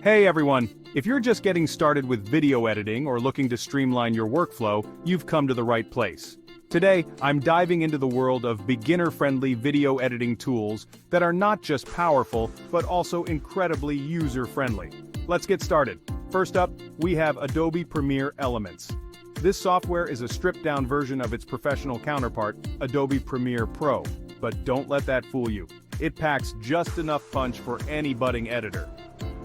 Hey everyone! If you're just getting started with video editing or looking to streamline your workflow, you've come to the right place. Today, I'm diving into the world of beginner-friendly video editing tools that are not just powerful, but also incredibly user-friendly. Let's get started. First up, we have Adobe Premiere Elements. This software is a stripped-down version of its professional counterpart, Adobe Premiere Pro. But don't let that fool you. It packs just enough punch for any budding editor.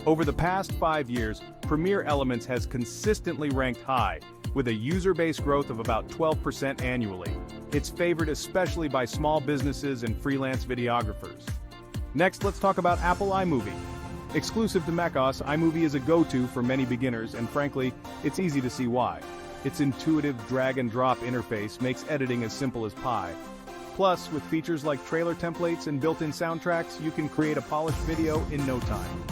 Over the past 5 years, Premiere Elements has consistently ranked high, with a user base growth of about 12% annually. It's favored especially by small businesses and freelance videographers. Next, let's talk about Apple iMovie. Exclusive to macOS, iMovie is a go-to for many beginners, and frankly, it's easy to see why. Its intuitive drag-and-drop interface makes editing as simple as pie. Plus, with features like trailer templates and built-in soundtracks, you can create a polished video in no time.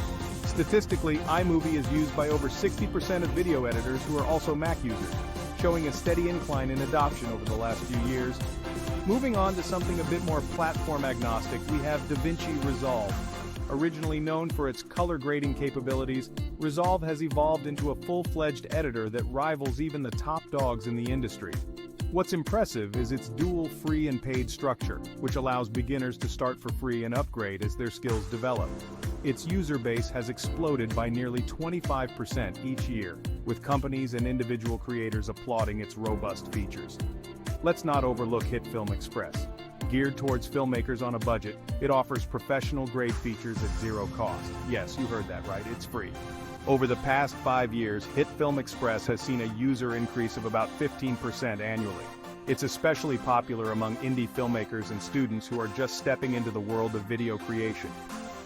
Statistically, iMovie is used by over 60% of video editors who are also Mac users, showing a steady incline in adoption over the last few years. Moving on to something a bit more platform-agnostic, we have DaVinci Resolve. Originally known for its color grading capabilities, Resolve has evolved into a full-fledged editor that rivals even the top dogs in the industry. What's impressive is its dual free and paid structure, which allows beginners to start for free and upgrade as their skills develop. Its user base has exploded by nearly 25% each year, with companies and individual creators applauding its robust features. Let's not overlook HitFilm Express. Geared towards filmmakers on a budget, it offers professional-grade features at zero cost. Yes, you heard that right, it's free. Over the past 5 years, HitFilm Express has seen a user increase of about 15% annually. It's especially popular among indie filmmakers and students who are just stepping into the world of video creation.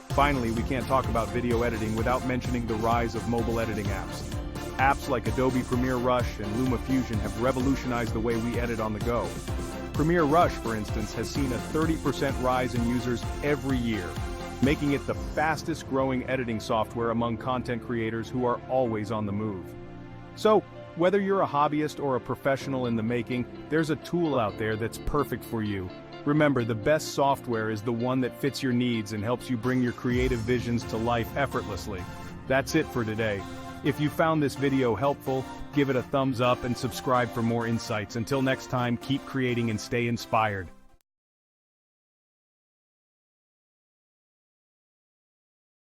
Finally, we can't talk about video editing without mentioning the rise of mobile editing apps. Apps like Adobe Premiere Rush and LumaFusion have revolutionized the way we edit on the go. Premiere Rush, for instance, has seen a 30% rise in users every year, making it the fastest-growing editing software among content creators who are always on the move. So, whether you're a hobbyist or a professional in the making, there's a tool out there that's perfect for you. Remember, the best software is the one that fits your needs and helps you bring your creative visions to life effortlessly. That's it for today. If you found this video helpful, give it a thumbs up and subscribe for more insights. Until next time, keep creating and stay inspired.